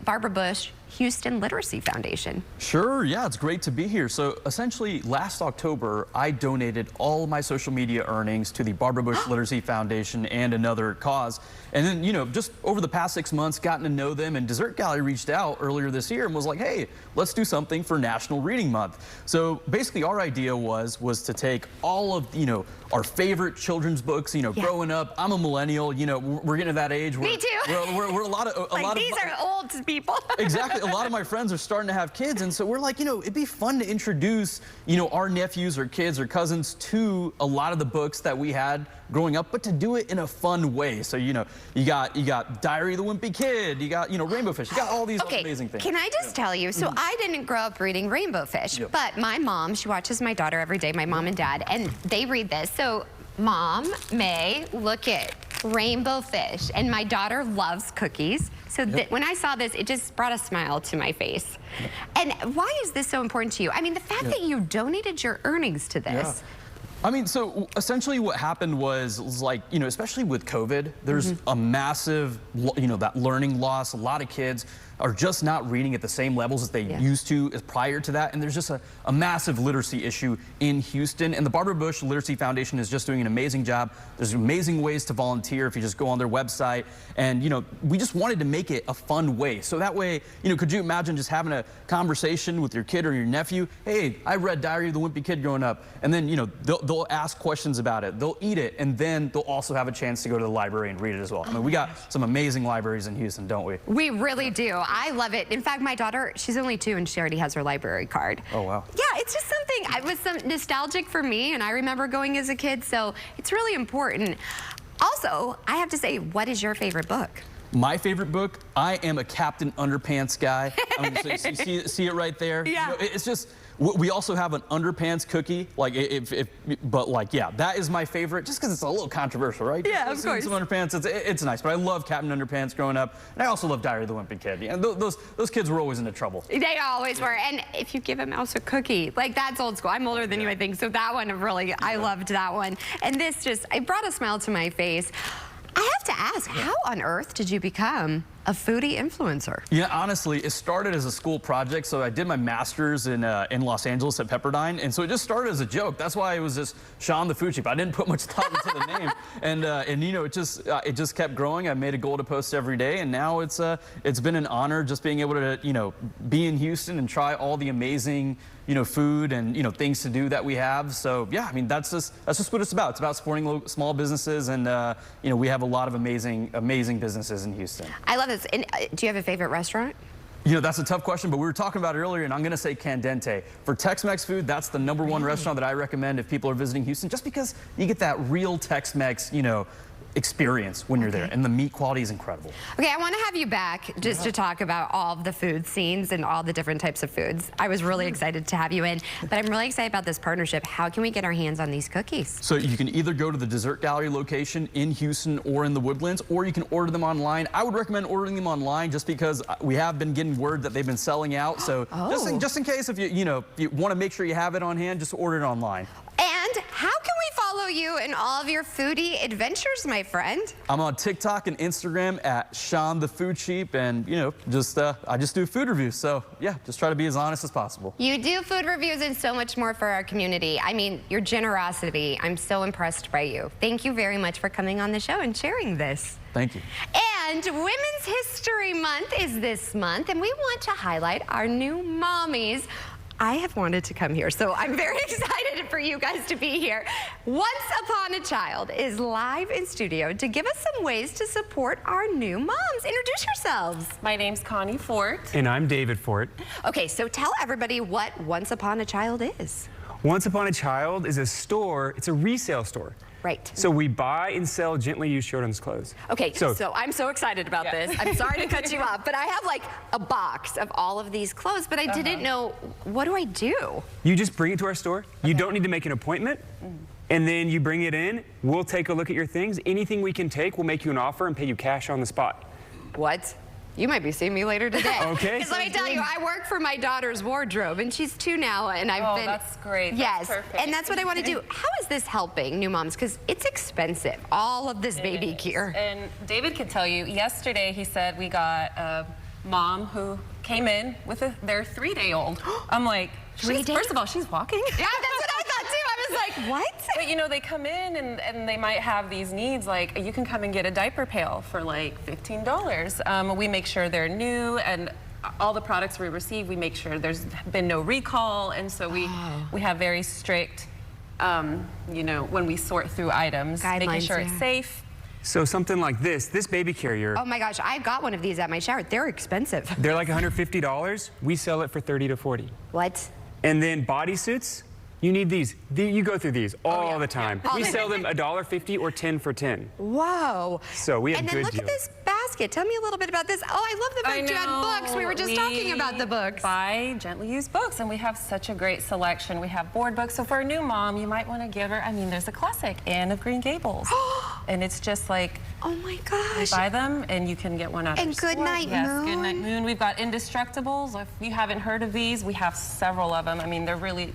Barbara Bush Houston Literacy Foundation. Sure, yeah, it's great to be here. So essentially last October, I donated all of my social media earnings to the Barbara Bush Literacy Foundation and another cause. And then, you know, just over the past 6 months, gotten to know them, and Dessert Gallery reached out earlier this year and was like, hey, let's do something for National Reading Month. So basically our idea was to take all of, you know, our favorite children's books, you know, growing up. I'm a millennial, you know, we're getting to that age where me too. We're a lot of these are old people. Exactly. A lot of my friends are starting to have kids, and so we're like, you know, it'd be fun to introduce, you know, our nephews or kids or cousins to a lot of the books that we had growing up, but to do it in a fun way. So, you know, you got Diary of the Wimpy Kid, you got, you know, Rainbow Fish, you got all these amazing things. Can I just tell you, so I didn't grow up reading Rainbow Fish, but my mom, she watches my daughter every day, my mom and dad, and they read this. So Mom, May, look at Rainbow Fish, and my daughter loves cookies. So when I saw this, it just brought a smile to my face. And why is this so important to you? I mean, the fact that you donated your earnings to this. I mean, so essentially what happened was like, you know, especially with COVID, there's a massive, you know, that learning loss. A lot of kids are just not reading at the same levels as they used to as prior to that. And there's just a massive literacy issue in Houston. And the Barbara Bush Literacy Foundation is just doing an amazing job. There's amazing ways to volunteer if you just go on their website. And, you know, we just wanted to make it a fun way. So that way, you know, could you imagine just having a conversation with your kid or your nephew? Hey, I read Diary of the Wimpy Kid growing up. And then, you know, they'll ask questions about it. They'll eat it. And then they'll also have a chance to go to the library and read it as well. I mean, we got some amazing libraries in Houston, don't we? We really do. I love it. In fact, my daughter, she's only 2 and she already has her library card. Oh, wow. Yeah, it's just something, it was some nostalgic for me, and I remember going as a kid, so it's really important. Also, I have to say, what is your favorite book? My favorite book, I am a Captain Underpants guy. I mean, so see it right there? Yeah. You know, it's just, we also have an underpants cookie. Like, but like, yeah, that is my favorite, just because it's a little controversial, right? Yeah, of course. Some underpants, it's nice. But I love Captain Underpants growing up, and I also love Diary of the Wimpy Kid. Yeah, those kids were always into trouble. They always were. And if you give a mouse a cookie, like, that's old school. I'm older than you, I think. So that one really, I loved that one. And this just, it brought a smile to my face. I have to ask, how on earth did you become a foodie influencer? Yeah, honestly, it started as a school project. So I did my master's in Los Angeles at Pepperdine, and so it just started as a joke. That's why it was just Sean the Food Sheep. I didn't put much thought into the name, and you know, it just kept growing. I made a goal to post every day, and now it's been an honor just being able to be in Houston and try all the amazing food and things to do that we have. So yeah, I mean that's just what it's about. It's about supporting small businesses, and we have a lot of amazing businesses in Houston. I love this. And do you have a favorite restaurant? That's a tough question, but we were talking about it earlier, and I'm going to say Candente. For Tex-Mex food, that's the #1 restaurant that I recommend if people are visiting Houston, just because you get that real Tex-Mex, experience when you're there, and the meat quality is incredible. Okay, I want to have you back just to talk about all of the food scenes and all the different types of foods. I was really excited to have you in, but I'm really excited about this partnership. How can we get our hands on these cookies? So you can either go to the Dessert Gallery location in Houston or in the Woodlands, or you can order them online. I would recommend ordering them online just because we have been getting word that they've been selling out. So just in case if you want to make sure you have it on hand, just order it online. And how can we follow you in all of your foodie adventures, my friend? I'm on TikTok and Instagram at Sean the Food Sheep, and I just do food reviews. So yeah, just try to be as honest as possible. You do food reviews and so much more for our community. I mean, your generosity, I'm so impressed by you. Thank you very much for coming on the show and sharing this. Thank you. And Women's History Month is this month, and we want to highlight our new mommies. I have wanted to come here, so I'm very excited for you guys to be here. Once Upon a Child is live in studio to give us some ways to support our new moms. Introduce yourselves. My name's Connie Fort. And I'm David Fort. Okay, so tell everybody what Once Upon a Child is. Once Upon a Child is a store, it's a resale store. Right. So we buy and sell gently used children's clothes. Okay, so I'm so excited about this. I'm sorry to cut you off, but I have like a box of all of these clothes, but I didn't know, what do I do? You just bring it to our store. You don't need to make an appointment. And then you bring it in. We'll take a look at your things. Anything we can take, we'll make you an offer and pay you cash on the spot. What? You might be seeing me later today. Okay. Because let me tell you, I work for my daughter's wardrobe, and she's 2 now, and I've been... Oh, that's great. Yes, that's perfect. and that's what I want to do. How is this helping new moms? Because it's expensive, all of this baby gear. And David could tell you, yesterday he said we got a mom who came in with their 3-day-old. I'm like, first of all, she's walking. Yeah, that's what I thought too. I was like, what? But they come in and they might have these needs, like you can come and get a diaper pail for like $15. We make sure they're new, and all the products we receive, we make sure there's been no recall, and so we have very strict, when we sort through items, guidelines, making sure it's safe. So something like this baby carrier. Oh my gosh, I got one of these at my shower. They're expensive. They're like $150. We sell it for $30 to $40. What? And then bodysuits, you need these. You go through these all the time. Yeah. We sell them $1.50 or 10 for 10. Whoa. So we have good deals. And then look at this basket. Tell me a little bit about this. Oh, I love the fact you had books. We were just talking about the books. Buy gently used books, and we have such a great selection. We have board books. So for a new mom, you might want to give her, there's a classic, Anne of Green Gables. And it's just like, oh my gosh. You buy them, and you can get one out of the store. And Goodnight Moon. Yes, Goodnight Moon. We've got Indestructibles. If you haven't heard of these, we have several of them. They're really...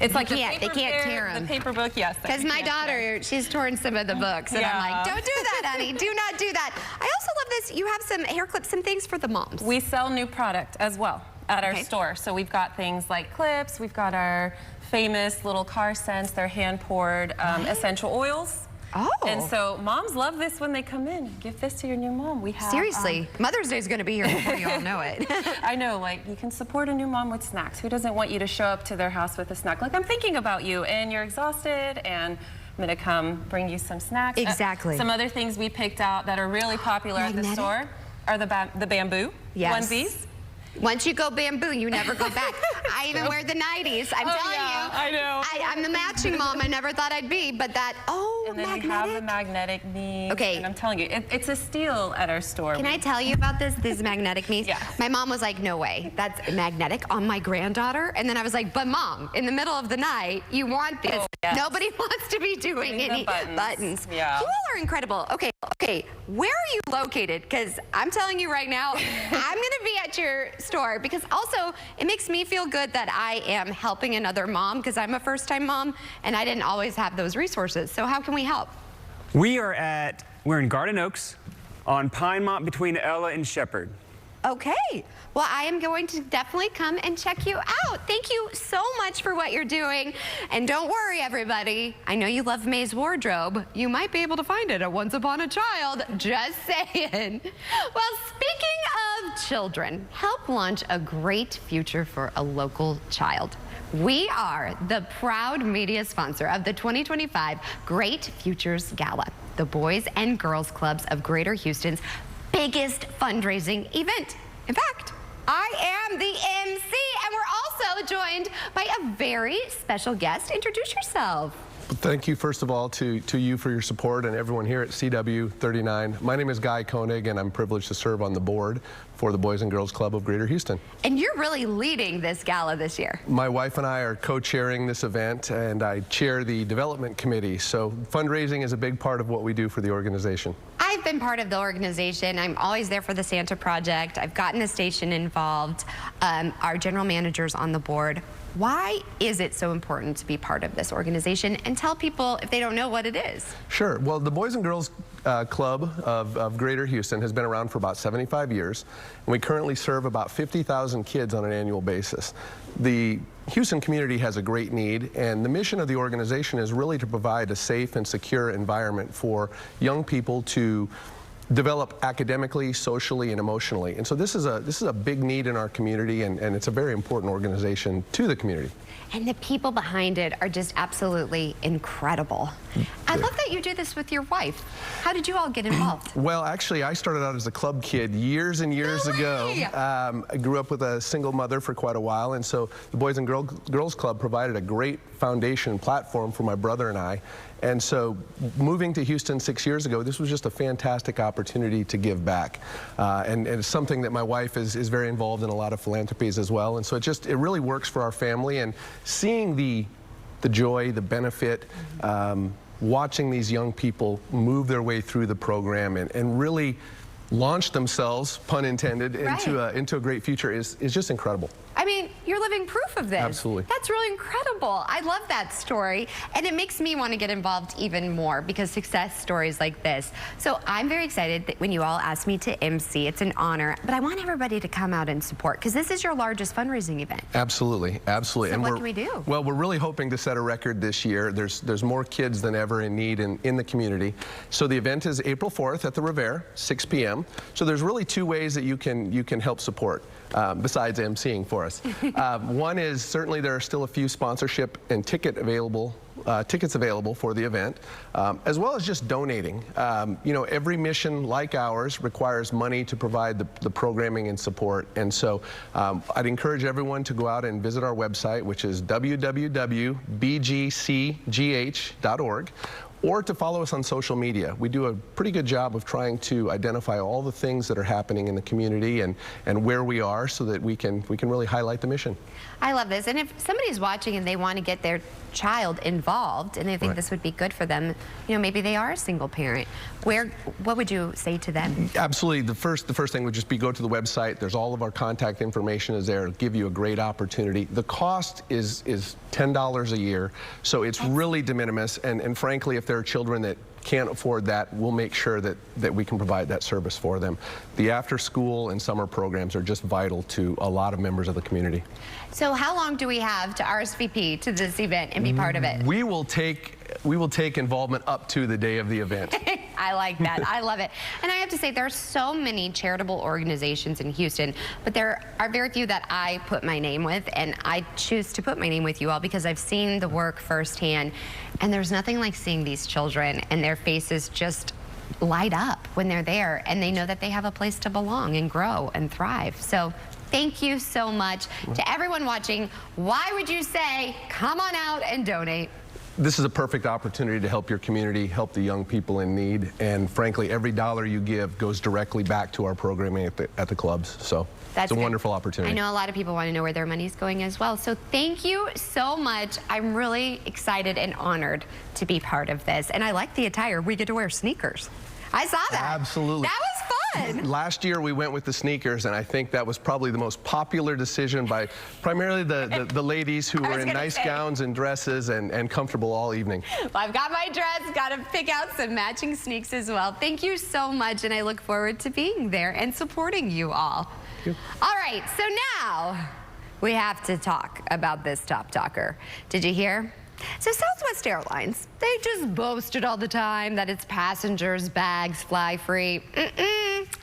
It's like they can't tear them. The paper book, yes. Because my daughter, she's torn some of the books, and I'm like, don't do that, honey. Do not do that. I also love this. You have some hair clips and things for the moms. We sell new product as well at our store. So we've got things like clips. We've got our famous little car scents. They're hand-poured essential oils. Oh. And so moms love this when they come in. Give this to your new mom. We have seriously, Mother's Day is going to be here before you all know it. I know, like you can support a new mom with snacks. Who doesn't want you to show up to their house with a snack? Like I'm thinking about you and you're exhausted and I'm going to come bring you some snacks. Exactly. Some other things we picked out that are really popular at the store are the bamboo onesies. Once you go bamboo, you never go back. I even wear the 90s. I'm telling you. I know. I'm the matching mom I never thought I'd be, but that, and then magnetic. we have the magnetic knees. Okay. And I'm telling you, it's a steal at our store. Can I tell you about these magnetic knees? Yeah. My mom was like, no way, that's magnetic on my granddaughter. And then I was like, but Mom, in the middle of the night, you want this. Yes. Nobody wants to be doing any buttons. Yeah. You all are incredible. Okay, where are you located? Because I'm telling you right now, I'm gonna be at your store, because also it makes me feel good that I am helping another mom, because I'm a first-time mom and I didn't always have those resources. So how can we help? We're in Garden Oaks on Pinemont between Ella and Shepherd. Okay, well, I am going to definitely come and check you out. Thank you so much for what you're doing. And don't worry, everybody. I know you love May's wardrobe. You might be able to find it at Once Upon a Child. Just saying. Well, speaking of children, help launch a great future for a local child. We are the proud media sponsor of the 2025 Great Futures Gala, the Boys and Girls Clubs of Greater Houston's biggest fundraising event. In fact, I am the MC, and we're also joined by a very special guest. Introduce yourself. Thank you, first of all, to you for your support and everyone here at CW39. My name is Guy Koenig, and I'm privileged to serve on the board for the Boys and Girls Club of Greater Houston. And you're really leading this gala this year. My wife and I are co-chairing this event, and I chair the development committee. So fundraising is a big part of what we do for the organization. I've been part of the organization. I'm always there for the Santa Project. I've gotten the station involved. Our general manager's on the board. Why is it so important to be part of this organization? And tell people if they don't know what it is. Sure. Well, the Boys and Girls Club of Greater Houston has been around for about 75 years, and we currently serve about 50,000 kids on an annual basis. The Houston community has a great need, and the mission of the organization is really to provide a safe and secure environment for young people to develop academically, socially, and emotionally. And so this is a big need in our community, and it's a very important organization to the community. And the people behind it are just absolutely incredible. I love that you do this with your wife. How did you all get involved? Well, actually, I started out as a club kid years and years ago. I grew up with a single mother for quite a while, and so the Boys and Girls Club provided a great foundation platform for my brother and I. And so moving to Houston 6 years ago, this was just a fantastic opportunity to give back. And it's something that my wife is very involved in, a lot of philanthropies as well. And so it really works for our family. And seeing the joy, the benefit, watching these young people move their way through the program and really launch themselves, pun intended, into a great future is just incredible. I mean, you're living proof of this. Absolutely. That's really incredible. I love that story. And it makes me want to get involved even more, because success stories like this. So I'm very excited that when you all asked me to MC, it's an honor. But I want everybody to come out and support, because this is your largest fundraising event. Absolutely, absolutely. So and what can we do? Well, we're really hoping to set a record this year. There's more kids than ever in need in the community. So the event is April 4th at the Revere, 6 p.m. So there's really two ways that you can help support. Besides emceeing for us. One is certainly there are still a few sponsorship and tickets available for the event, as well as just donating. You know, every mission like ours requires money to provide the programming and support. And so I'd encourage everyone to go out and visit our website, which is www.bgcgh.org. or to follow us on social media. We do a pretty good job of trying to identify all the things that are happening in the community and where we are, so that we can really highlight the mission. I love this. And if somebody's watching and they want to get their child involved and they think this would be good for them, you know, maybe they are a single parent, what would you say to them? Absolutely. The first thing would just be go to the website. There's all of our contact information is there. It'll give you a great opportunity. The cost is $10 a year, so it's really de minimis, and frankly, if there are children that can't afford that, we'll make sure that we can provide that service for them. The after school and summer programs are just vital to a lot of members of the community. So how long do we have to RSVP to this event and be part of it? We will take involvement up to the day of the event. I like that. I love it. And I have to say, there are so many charitable organizations in Houston, but there are very few that I put my name with, and I choose to put my name with you all because I've seen the work firsthand, and there's nothing like seeing these children and their faces just light up when they're there, and they know that they have a place to belong and grow and thrive. So Thank you so much. To everyone watching, why would you say, come on out and donate? This is a perfect opportunity to help your community, help the young people in need, and frankly, every dollar you give goes directly back to our programming at the clubs. So it's a wonderful opportunity. I know a lot of people want to know where their money's going as well. So thank you so much. I'm really excited and honored to be part of this. And I like the attire. We get to wear sneakers. I saw that. Absolutely. That was fun. Last year we went with the sneakers, and I think that was probably the most popular decision by primarily the ladies who were in nice gowns and dresses and comfortable all evening. Well, I've got my dress, got to pick out some matching sneaks as well. Thank you so much, and I look forward to being there and supporting you all. All right, so now we have to talk about this top talker. Did you hear? So Southwest Airlines, they just boasted all the time that its passengers' bags fly free.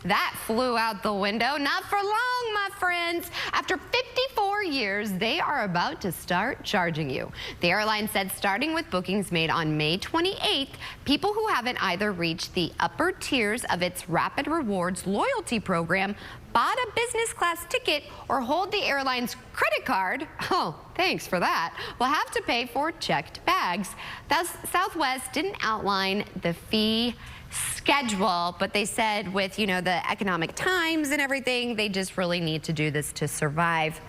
That flew out the window. Not for long, my friends. After 54 years, they are about to start charging you. The airline said starting with bookings made on May 28th, people who haven't either reached the upper tiers of its Rapid Rewards loyalty program, bought a business class ticket, or hold the airline's credit card, oh, thanks for that, will have to pay for checked bags. Thus, Southwest didn't outline the fee schedule, but they said with, you know, the economic times and everything, they just really need to do this to survive.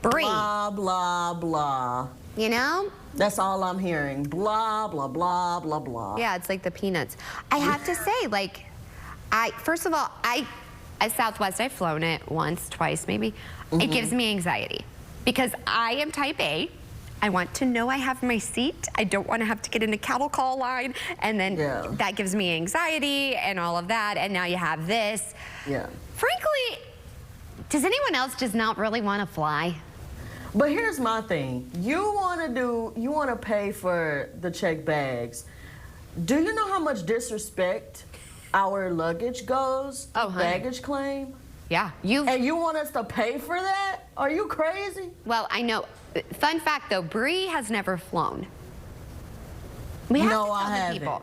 Bree. Blah, blah, blah. You know? That's all I'm hearing. Blah, blah, blah, blah, blah. Yeah, it's like the peanuts. I have to say, like, first of all, at Southwest, I've flown it once, twice, maybe. It gives me anxiety because I am type A. I want to know I have my seat. I don't want to have to get in a cattle call line, and then that gives me anxiety and all of that, and now you have this. Yeah. Frankly, does anyone else just not really want to fly? But here's my thing. You want to pay for the checked bags. Do you know how much disrespect our luggage goes to baggage claim? Yeah. And you want us to pay for that? Are you crazy? Well, I know. Fun fact, though, Bree has never flown. We have to tell I the people.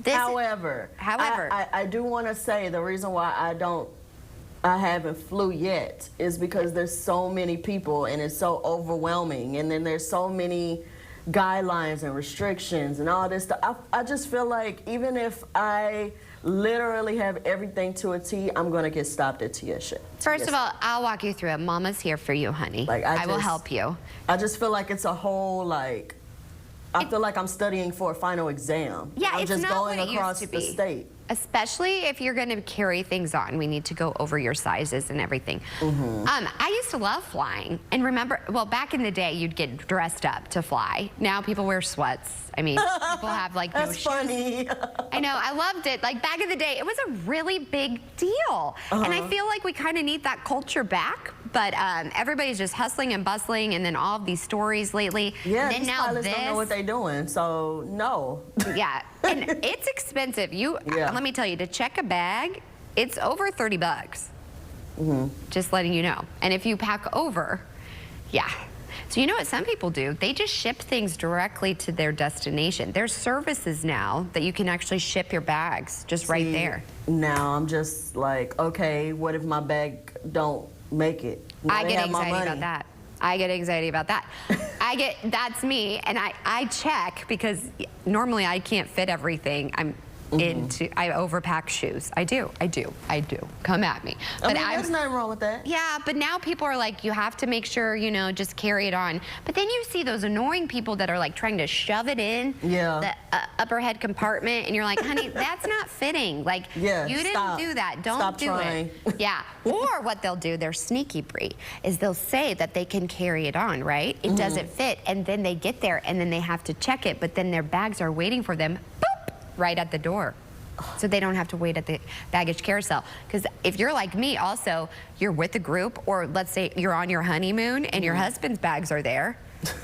However, I do want to say the reason why I haven't flew yet is because there's so many people and it's so overwhelming, and then there's so many guidelines and restrictions and all this stuff. I just feel like even if I literally have everything to a T, I'm going to get stopped at TSA. First of all, I'll walk you through it. Mama's here for you, honey. Like, I will help you. I just feel like it's a whole, like, I feel like I'm studying for a final exam. Yeah, I'm it's just not going what it across used to the be. state. Especially if you're going to carry things on. We need to go over your sizes and everything. I used to love flying. And remember, well, back in the day, you'd get dressed up to fly. Now people wear sweats. I mean, people have like no shoes. That's funny. I know, I loved it. Like back in the day, it was a really big deal. And I feel like we kind of need that culture back. But everybody's just hustling and bustling, and then all of these stories lately. Yeah, and then these now pilots don't know what they're doing, so no. Yeah, and it's expensive. Let me tell you, to check a bag, it's over 30 bucks. Just letting you know. And if you pack over, yeah. So you know what some people do? They just ship things directly to their destination. There's services now that you can actually ship your bags just right there. Now I'm just like, okay, what if my bag don't make it? Now I they get have my anxiety money. about that. I get anxiety about that. That's me, and I check because normally I can't fit everything. I overpack shoes. I do. Come at me. But there's nothing wrong with that. Yeah, but now people are like, you have to make sure, you know, just carry it on. But then you see those annoying people that are like trying to shove it in the upper head compartment, and you're like, honey, that's not fitting. Like, you didn't do that. Don't do it. Yeah. Or what they'll do, they're sneaky, Bree, is they'll say that they can carry it on, right? It doesn't fit, and then they get there, and then they have to check it, but then their bags are waiting for them, boop, right at the door. So they don't have to wait at the baggage carousel. Because if you're like me also, you're with a group, or let's say you're on your honeymoon and your husband's bags are there,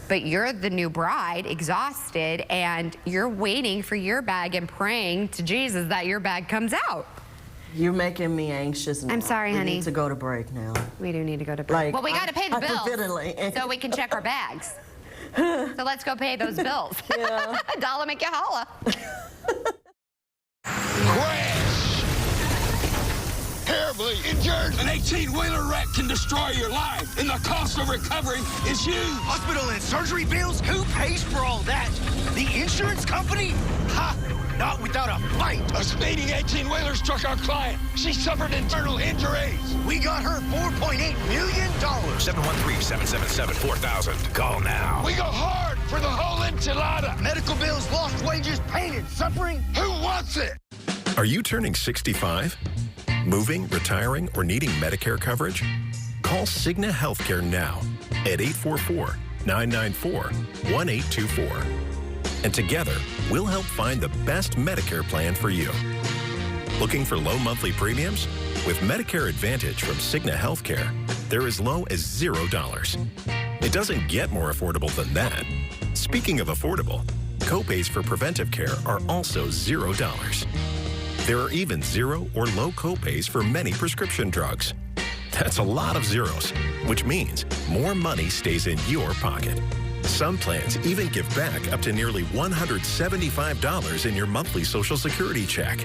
but you're the new bride, exhausted, and you're waiting for your bag and praying to Jesus that your bag comes out. You're making me anxious now. I'm sorry, honey. We need to go to break now. We do need to go to break. Like, well, we got to pay the bills so we can check our bags. So let's go pay those bills. Yeah. Dollar make you holla. Here terribly injured. An 18-wheeler wreck can destroy your life, and the cost of recovery is huge. Hospital and surgery bills? Who pays for all that? The insurance company? Ha! Not without a fight. A speeding 18-wheeler struck our client. She suffered internal injuries. We got her $4.8 million. 713-777-4000. Call now. We go hard for the whole enchilada. Medical bills, lost wages, pain and suffering. Who wants it? Are you turning 65? Moving, retiring, or needing Medicare coverage? Call Cigna Healthcare now at 844-994-1824. And together, we'll help find the best Medicare plan for you. Looking for low monthly premiums? With Medicare Advantage from Cigna Healthcare, they're as low as $0. It doesn't get more affordable than that. Speaking of affordable, copays for preventive care are also $0. There are even zero or low copays for many prescription drugs. That's a lot of zeros, which means more money stays in your pocket. Some plans even give back up to nearly $175 in your monthly Social Security check.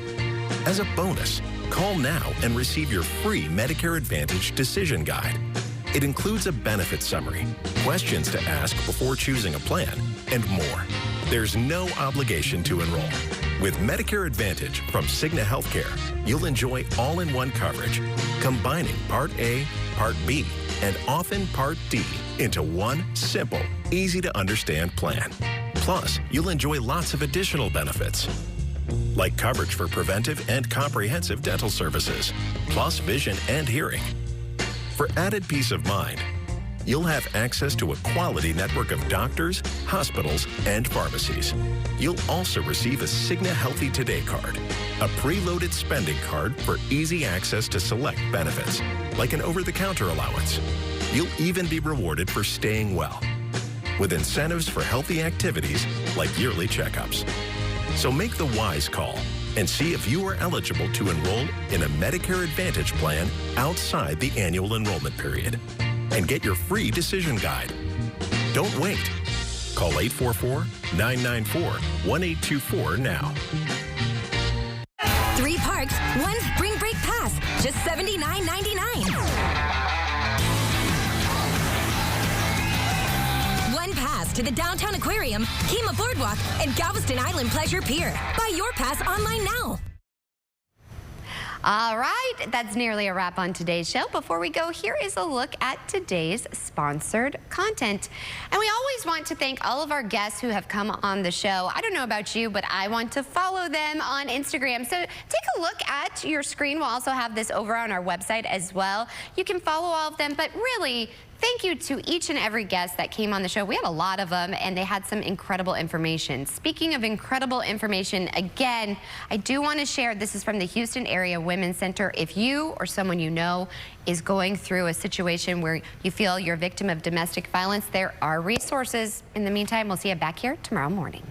As a bonus, call now and receive your free Medicare Advantage Decision Guide. It includes a benefit summary, questions to ask before choosing a plan, and more. There's no obligation to enroll. With Medicare Advantage from Cigna Healthcare, you'll enjoy all-in-one coverage, combining Part A, Part B, and often Part D into one simple, easy-to-understand plan. Plus, you'll enjoy lots of additional benefits, like coverage for preventive and comprehensive dental services, plus vision and hearing. For added peace of mind, you'll have access to a quality network of doctors, hospitals, and pharmacies. You'll also receive a Cigna Healthy Today card, a preloaded spending card for easy access to select benefits, like an over-the-counter allowance. You'll even be rewarded for staying well, with incentives for healthy activities like yearly checkups. So make the wise call and see if you are eligible to enroll in a Medicare Advantage plan outside the annual enrollment period. And get your free decision guide. Don't wait. Call 844-994-1824 now. 3 parks, 1 spring break pass, just $79.99. 1 pass to the Downtown Aquarium, Kemah Boardwalk, and Galveston Island Pleasure Pier. Buy your pass online now. All right, that's nearly a wrap on today's show. Before we go, here is a look at today's sponsored content. And we always want to thank all of our guests who have come on the show. I don't know about you, but I want to follow them on Instagram. So take a look at your screen. We'll also have this over on our website as well. You can follow all of them, but really, thank you to each and every guest that came on the show. We had a lot of them, and they had some incredible information. Speaking of incredible information, again, I do want to share, this is from the Houston Area Women's Center. If you or someone you know is going through a situation where you feel you're a victim of domestic violence, there are resources. In the meantime, we'll see you back here tomorrow morning.